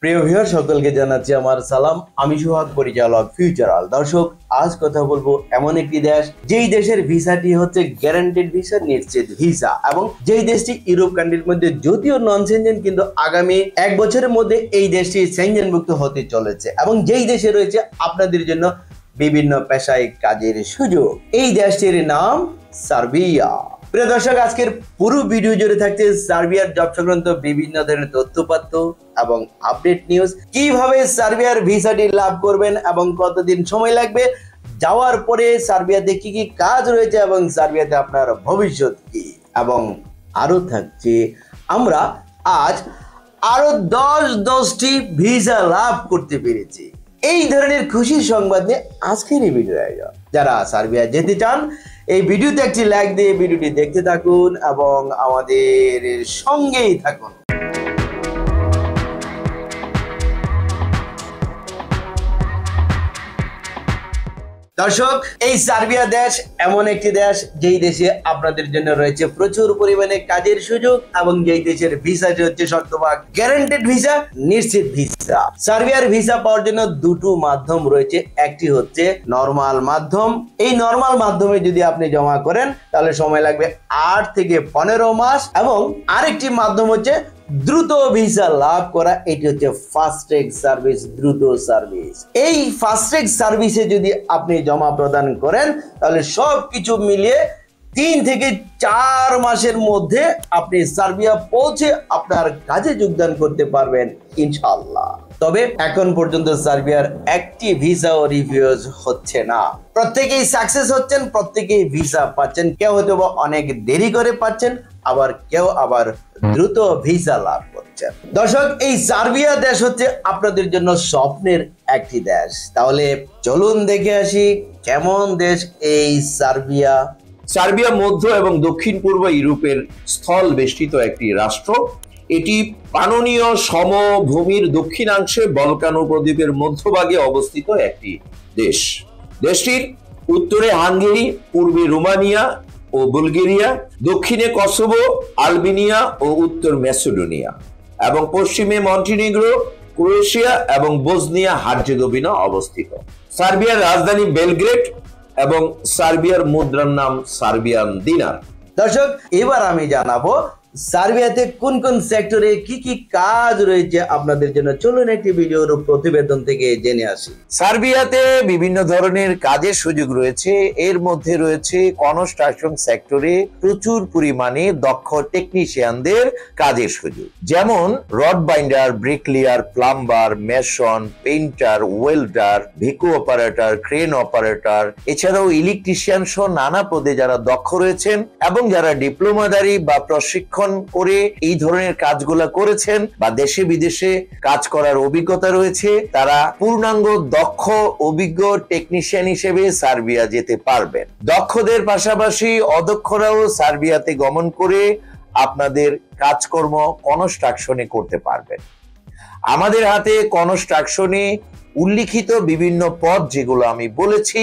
প্রিয় ভিউয়ার সকলকে জানাচ্ছি আমার সালাম। আমি সোহাগ, পরিচালক ফিউচারাল। দর্শক, আজ কথা বলবো এমন একটি দেশ যেই দেশের ভিসাটি হচ্ছে গ্যারান্টেড ভিসা, নিশ্চিত ভিসা, এবং যেই দেশটি ইউরোপ কান্ট্রির মধ্যে যদিও নন সেনজেন, কিন্তু আগামী এক বছরের মধ্যে এই দেশটি সেনজেনভুক্ত হতে চলেছে, এবং যেই দেশে রয়েছে আপনাদের জন্য বিভিন্ন পেশায় কাজের সুযোগ। এই দেশটির নাম সার্বিয়া। প্রিয় দর্শক, আজকের পুরো ভিডিও জুড়ে থাকছে সার্বিয়ার জব সংক্রান্ত বিভিন্ন ধরনের তথ্যপাত্র এবং আপডেট নিউজ। কিভাবে সার্বিয়ার ভিসাটি লাভ করবেন এবং কতদিন সময় লাগবে, যাওয়ার পরে সার্বিয়াতে কি কি কাজ রয়েছে এবং সার্বিয়াতে আপনার ভবিষ্যৎ কি, এবং আরো থাকছে আমরা আজ আরো 10টি ভিসা লাভ করতে পেরেছি। এই ধরনের খুশির সংবাদ নিয়ে আজকের এই ভিডিও আয়োজন। যারা সার্বিয়া যেতে চান, এই ভিডিওতে একটি লাইক দিয়ে ভিডিওটি দেখতে থাকুন এবং আমাদের সঙ্গেই থাকুন। দর্শক, এই সার্বিয়া দেশ এমন একটি দেশ যেই দেশে আপনাদের জন্য রয়েছে প্রচুর পরিমাণে কাজের সুযোগ, এবং যেই দেশের ভিসাটি হচ্ছে শতভাগ গ্যারান্টেড ভিসা, নিশ্চিত ভিসা। সার্বিয়ার ভিসা পাওয়ার জন্য দুটো মাধ্যম রয়েছে। একটি হচ্ছে নরমাল মাধ্যম। এই নরমাল মাধ্যমে যদি আপনি জমা করেন তাহলে সময় লাগবে 8 থেকে 15 মাস, এবং আরেকটি মাধ্যম হচ্ছে দ্রুত ভিসা লাভ করা। এটি হচ্ছে ফাস্ট ট্র্যাক সার্ভিস, দ্রুত সার্ভিস। এই ফাস্ট ট্র্যাক সার্ভিসে যদি আপনি জমা প্রদান করেন তাহলে সবকিছু মিলিয়ে 3 থেকে 4 মাসের মধ্যে আপনি সার্বিয়া পৌঁছে আপনার কাজে যোগদান করতে পারবেন ইনশাআল্লাহ। তবে এখন পর্যন্ত সার্বিয়ার একটি ভিসাও রিফিউজ হচ্ছে না। প্রত্যেকেই সাকসেস হচ্ছেন, প্রত্যেকেই ভিসা পাচ্ছেন। কেউ হয়তো অনেক দেরি করে পাচ্ছেন, আবার কেউ দ্রুত ভিসা লাভ করছেন। দর্শক, এই সার্বিয়া দেশ হচ্ছে আপনাদের জন্য স্বপ্নের একটি দেশ। তাহলে চলুন দেখে আসি কেমন দেশ এই সার্বিয়া। সার্বিয়া মধ্য এবং দক্ষিণ পূর্ব ইউরোপের স্থল বেষ্টিত একটি রাষ্ট্র। এটি পাননীয় সমভূমির দক্ষিণাংশে বলকান উপদ্বীপের মধ্যভাগে অবস্থিত একটি দেশ। দেশটির উত্তরে হাঙ্গেরি, পূর্বে রোমানিয়া ও বুলগেরিয়া, দক্ষিণে কসোভো, আলবেনিয়া ও উত্তর ম্যাসেডোনিয়া, এবং পশ্চিমে মন্টিনিগ্রো, ক্রোয়েশিয়া এবং বসনিয়া হার্জেগোভিনা অবস্থিত। সার্বিয়ার রাজধানী বেলগ্রেড এবং সার্বিয়ার মুদ্রার নাম সার্বিয়ান দিনার। দর্শক, এবার আমি জানাবো সার্বিয়াতে কোন কোন সেক্টরে কি কি কাজ রয়েছে আপনাদের জন্য। চলুন একটি ভিডিওর প্রতিবেদন থেকে জেনে আসি। সার্বিয়াতে বিভিন্ন ধরনের কাজের সুযোগ রয়েছে। এর মধ্যে রয়েছে কনস্ট্রাকশন সেক্টরে প্রচুর পরিমাণে দক্ষ টেকনিশিয়ানদের কাজের সুযোগ, যেমন rod binder, bricklayer, plumber, mason, painter, welder, ভিকু অপারেটর, ক্রেন অপারেটর, এছাড়াও ইলেকট্রিশিয়ান সহ নানা পদে যারা দক্ষ রয়েছেন এবং যারা ডিপ্লোমাধারী বা প্রশিক্ষণ করে এই ধরনের কাজগুলো করেছেন বা দেশে বিদেশে কাজ করার অভিজ্ঞতা রয়েছে, তারা পূর্ণাঙ্গ দক্ষ অভিজ্ঞ টেকনিশিয়ান হিসেবে সার্বিয়া যেতে পারবেন। দক্ষদের পাশাপাশি অদক্ষরাও সার্বিয়াতে গমন করে আপনাদের কাজকর্ম কনস্ট্রাকশনে করতে পারবেন। আমাদের হাতে কনস্ট্রাকশনে উল্লিখিত বিভিন্ন পদ যেগুলো আমি বলেছি,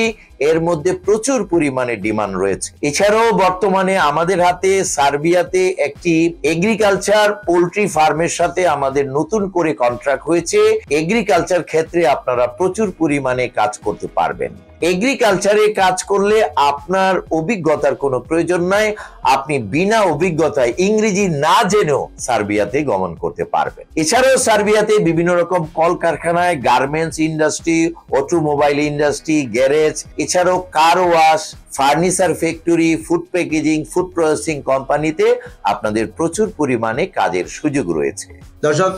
এর মধ্যে প্রচুর পরিমাণে ডিমান্ড রয়েছে। এছাড়াও বর্তমানে আমাদের হাতে সার্বিয়াতে একটি এগ্রিকালচার পোল্ট্রি ফার্মের সাথে আমাদের নতুন করে কন্ট্রাক্ট হয়েছে। এগ্রিকালচার ক্ষেত্রে আপনারা প্রচুর পরিমাণে কাজ করতে পারবেন। এগ্রিকালচারে কাজ করলে আপনার অভিজ্ঞতার কোনো প্রয়োজন নাই। আপনি বিনা অভিজ্ঞতায় ইংরেজি না জেনেও সার্বিয়াতে গমন করতে পারবেন। এছাড়াও সার্বিয়াতে বিভিন্ন রকম কলকারখানায়, garments industry, automobile industry, garage, এছাড়াও car wash, furniture factory, food packaging, food processing কোম্পানিতে আপনাদের প্রচুর পরিমাণে কাজের সুযোগ রয়েছে। দর্শক,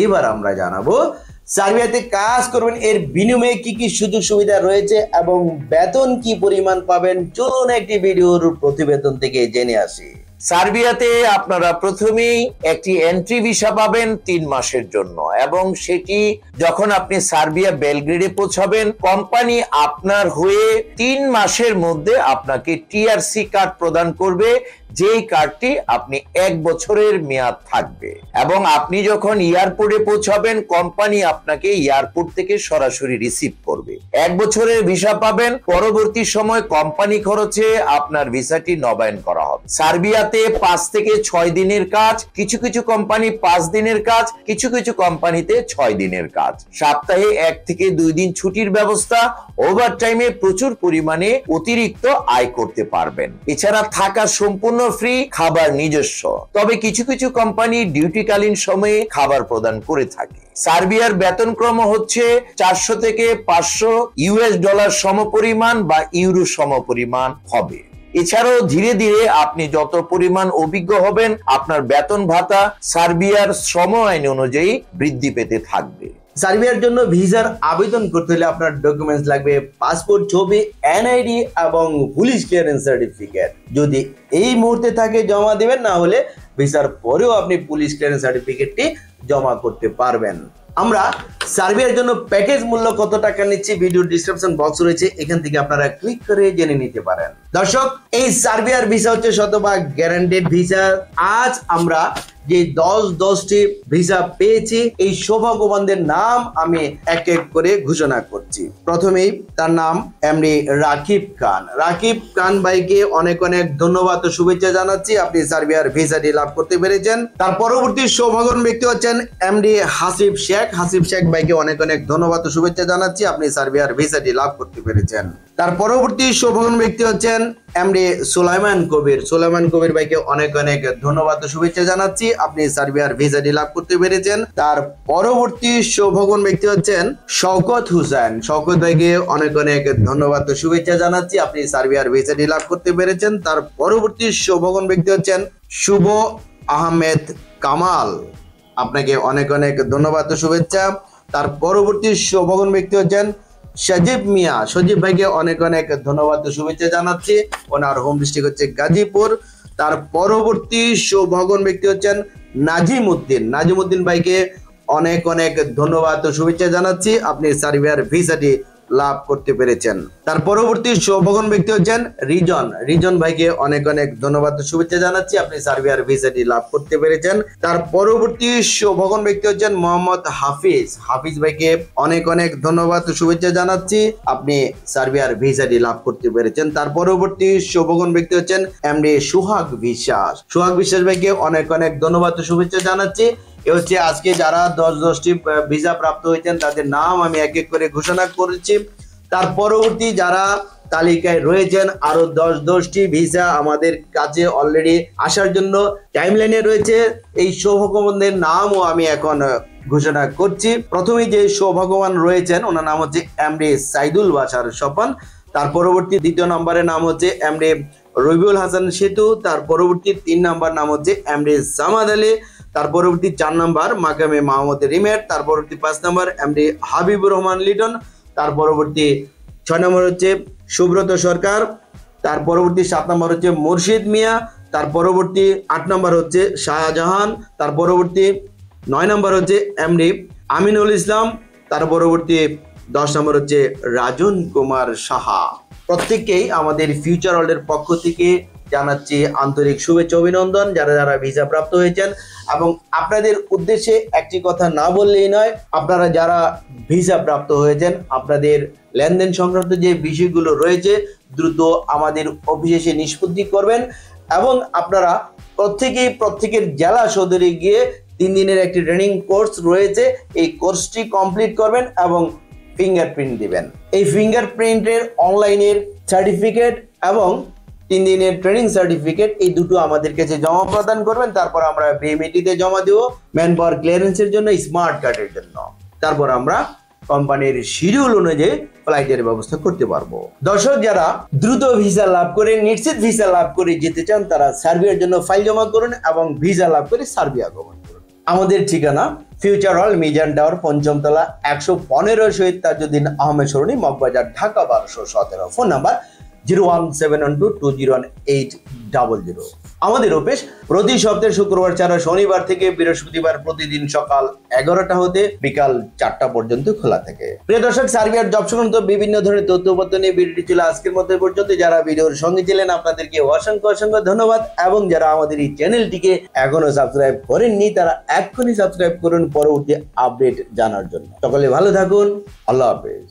এবার আমরা জানাবো সার্বিয়াতে কাজ করবেন এর বিনিময়ে কি কি সুযোগ সুবিধা রয়েছে এবং বেতন কি পরিমাণ পাবেন। চলুন একটি ভিডিওর প্রতিবেদন থেকে জেনে আসি। সার্বিয়াতে আপনারা প্রথমেই একটি এন্ট্রি ভিসা পাবেন 3 মাসের জন্য, এবং সেটি যখন আপনি সার্বিয়া বেলগ্রেডে পৌঁছাবেন, কোম্পানি আপনার হয়ে 3 মাসের মধ্যে আপনাকে টিআরসি কার্ড প্রদান করবে, যেই কার্ডটি আপনি 1 বছরের মেয়াদ থাকবে এবং আপনি যখন এয়ারপোর্টে পৌঁছাবেন কোম্পানি আপনাকে এয়ারপোর্ট থেকে সরাসরি রিসিভ করবে। 1 বছরের ভিসা পাবেন, পরবর্তী সময় কোম্পানি খরচে আপনার ভিসাটি নবায়ন করা হবে। সার্বিয়াতে 5 থেকে 6 দিনের কাজ, কিছু কিছু কোম্পানি 5 দিনের কাজ, কিছু কিছু কোম্পানিতে 6 দিনের কাজ। সপ্তাহে 1 থেকে 2 দিন ছুটির ব্যবস্থা, ওভারটাইমে প্রচুর পরিমাণে অতিরিক্ত আয় করতে পারবেন। এছাড়া থাকা সম্পূর্ণ ফ্রি, খাবার নিজস্ব। তবে কিছু কিছু কোম্পানি ডিউটিকালীন সময়ে খাবার প্রদান করে থাকে। সার্বিয়ার বেতনক্রম হচ্ছে 400 থেকে 500 ইউএস ডলার সমপরিমাণ বা ইউরো সমপরিমাণ হবে। এছাড়াও ধীরে ধীরে আপনি যত পরিমাণ অভিজ্ঞ হবেন আপনার বেতন ভাতা সার্বিয়ার শ্রম আইন অনুযায়ী বৃদ্ধি পেতে থাকবে। সার্বিয়ার জন্য ভিসার আবেদন করতে হলে আপনার ডকুমেন্টস লাগবে পাসপোর্ট ছবি, এনআইডি এবং পুলিশ ক্লিয়ারেন্স সার্টিফিকেট। যদি এই মুহূর্তে থাকে জমা দিবেন, না হলে ভিসার পরেও আপনি পুলিশ ক্লিয়ারেন্স সার্টিফিকেটটি জমা করতে পারবেন। আমরা সার্বিয়ার জন্য প্যাকেজ মূল্য কত টাকা নিচ্ছি ভিডিও ডিসক্রিপশন বক্স রয়েছে, এখান থেকে আপনারা ক্লিক করে জেনে নিতে পারেন। দর্শক, এই সার্বিয়ার ভিসা হচ্ছে শতভাগ গ্যারান্টেড ভিসা। আজ আমরা যে 10টি ভিসা পেয়েছি, এই সৌভাগ্যবানদের নাম আমি এক এক করে ঘোষণা করছি। প্রথমেই তার নাম এমডি রাকিব খান। রাকিব খান ভাইকে অনেক অনেক ধন্যবাদ ও শুভেচ্ছা জানাচ্ছি, আপনি সার্বিয়ার ভিসাটি লাভ করতে পেরেছেন। তার পরবর্তী সৌভাগ্যবান ব্যক্তি হচ্ছেন এমডি হাসিব শেখ। হাসিব শেখ ভাইকে অনেক অনেক ধন্যবাদ ও শুভেচ্ছা জানাচ্ছি, আপনি সার্বিয়ার ভিসাটি লাভ করতে পেরেছেন। তার পরবর্তী সৌভাগ্যবান ব্যক্তি হচ্ছেন এমডি সুলাইমান কবির। সুলাইমান কবির ভাইকে অনেক অনেক ধন্যবাদ ও শুভেচ্ছা জানাচ্ছি, আপনি সার্বিয়ার ভিসাটি লাভ করতে পেরেছেন। তার পরবর্তী সৌভাগ্যবান ব্যক্তি হচ্ছেন শওকত হোসেন। শওকত ভাইকে অনেক অনেক ধন্যবাদ ও শুভেচ্ছা জানাচ্ছি, আপনি সার্বিয়ার ভিসাটি লাভ করতে পেরেছেন। তার পরবর্তী সৌভাগ্যবান ব্যক্তি হচ্ছেন শুভ আহমেদ কামাল। আপনাকে অনেক অনেক ধন্যবাদ ও শুভেচ্ছা। তার পরবর্তী সৌভাগ্যবান ব্যক্তি হচ্ছেন সজীব মিয়া। সজীব ভাইকে অনেক অনেক ধন্যবাদ ও শুভেচ্ছা জানাচ্ছি, ওনার হোম ডিস্ট্রিক্ট হচ্ছে গাজীপুর। তার পরবর্তী সৌভাগ্যবান ব্যক্তি হচ্ছেন নাজিম উদ্দিন। নাজিম উদ্দিন ভাইকে অনেক অনেক ধন্যবাদ ও শুভেচ্ছা জানাচ্ছি, আপনি সার্বিয়ার ভিসাটি লাভ করতে পেরেছেন। তার পরবর্তী সৌভাগ্যবান ব্যক্তি হচ্ছেন রিজন। রিজন ভাইকে অনেক অনেক ধন্যবাদ ও শুভেচ্ছা জানাচ্ছি, আপনি সার্বিয়ার ভিসাটি লাভ করতে পেরেছেন। তার পরবর্তী সৌভাগ্যবান ব্যক্তি হচ্ছেন মোহাম্মদ হাফিজ। হাফিজ ভাইকে অনেক অনেক ধন্যবাদ ও শুভেচ্ছা জানাচ্ছি, আপনি সার্বিয়ার ভিসাটি লাভ করতে পেরেছেন। তার পরবর্তী সৌভাগ্যবান ব্যক্তি হচ্ছেন এমডি সুহাগ বিশ্বাস। সুহাগ বিশ্বাস ভাইকে অনেক অনেক ধন্যবাদ ও শুভেচ্ছা জানাচ্ছি। এ হচ্ছে আজকে যারা 10টি ভিসা প্রাপ্ত হয়েছেন তাদের নাম আমি এক এক করে ঘোষণা করেছি। তার পরবর্তী যারা তালিকায় রয়েছেন আরো 10টি ভিসা আমাদের কাছে অলরেডি আসার জন্য টাইমলাইনে রয়েছে, এই সৌভাগ্যবানদের নামও আমি এখন ঘোষণা করছি। প্রথমেই যে সৌভাগ্যবান রয়েছেন ওনার নাম হচ্ছে এমডি সাইদুল বাশার স্বপন। তার পরবর্তী দ্বিতীয় নম্বরের নাম হচ্ছে এমডি রবিউল হাসান সেতু। তার পরবর্তী 3 নম্বর নাম হচ্ছে এমডি সামাদ আলী। তার পরবর্তী 4 নম্বর মাকামে মাহমুদ রিমেট। তার পরবর্তী 5 নম্বর এমডি হাবিবুর রহমান লিটন। তার পরবর্তী 6 নম্বর হচ্ছে সুব্রত সরকার। তার পরবর্তী 7 নম্বর হচ্ছে মুর্শিদ মিয়া। তার পরবর্তী 8 নম্বর হচ্ছে শাহজাহান। তার পরবর্তী 9 নম্বর হচ্ছে এমডি আমিনুল ইসলাম। তার পরবর্তী 10 নম্বর হচ্ছে রাজন কুমার সাহা। প্রত্যেককেই আমাদের ফিউচার ওয়ার্ল্ডের পক্ষ থেকে জানাচ্ছি আন্তরিক শুভেচ্ছা অভিনন্দন, যারা যারা ভিসা প্রাপ্ত হয়েছেন। এবং আপনাদের উদ্দেশ্যে একটি কথা না বললেই নয়, আপনারা যারা ভিসা প্রাপ্ত হয়েছেন আপনাদের লেনদেন সংক্রান্ত যে বিষয়গুলো রয়েছে দ্রুত আমাদের অফিসে এসে নিষ্পত্তি করবেন এবং আপনারা প্রত্যেকের জেলা সদরে গিয়ে 3 দিনের একটি ট্রেনিং কোর্স রয়েছে, এই কোর্সটি কমপ্লিট করবেন এবং ফিঙ্গারপ্রিন্ট দিবেন। এই ফিঙ্গারপ্রিন্টের অনলাইনের সার্টিফিকেট এবং 3 দিনের ট্রেনিং সার্টিফিকেট এই দুটো আমাদের কাছে জমা প্রদান করবেন। তারপর আমরা বিএমইটিতে জমা দেব ম্যান পাওয়ার ক্লিয়ারেন্সের জন্য, স্মার্ট কার্ডের জন্য। তারপর আমরা কোম্পানির শিডিউল অনুযায়ী ফ্লাইটের ব্যবস্থা করতে পারবো। দর্শক, যারা দ্রুত ভিসা লাভ করে নিশ্চিত ভিসা লাভ করে যেতে চান তারা সার্বিয়ার জন্য ফাইল জমা করুন এবং ভিসা লাভ করে সার্বিয়া গমন করুন। আমাদের ঠিকানা ফিউচার ওয়ার্ল্ড মিজান টাওয়ার, 5ম তলা, 115 শহীদ তাজউদ্দিন আহমেদ সরণি, মগবাজার, ঢাকা 1217। Phone number 01712201800। আমাদের অফিস প্রতি সপ্তাহে শুক্রবার ছাড়া শনিবার থেকে বৃহস্পতিবার প্রতিদিন সকাল 11টা হতে বিকাল 4টা পর্যন্ত খোলা থাকে। প্রিয় দর্শক, সার্বিয়ার জব সংক্রান্ত বিভিন্ন ধরনের তথ্যপত্র নিয়ে ভিডিওটি ছিল আজকের মতো পর্যন্ত। যারা ভিডিওর সঙ্গে ছিলেন আপনাদেরকে অসংখ্য অসংখ্য ধন্যবাদ, এবং যারা আমাদের এই চ্যানেলটিকে এখনো সাবস্ক্রাইব করেননি তারা এক্ষুনি সাবস্ক্রাইব করুন পরবর্তী আপডেট জানার জন্য। সকলে ভালো থাকুন, আল্লাহ হাফেজ।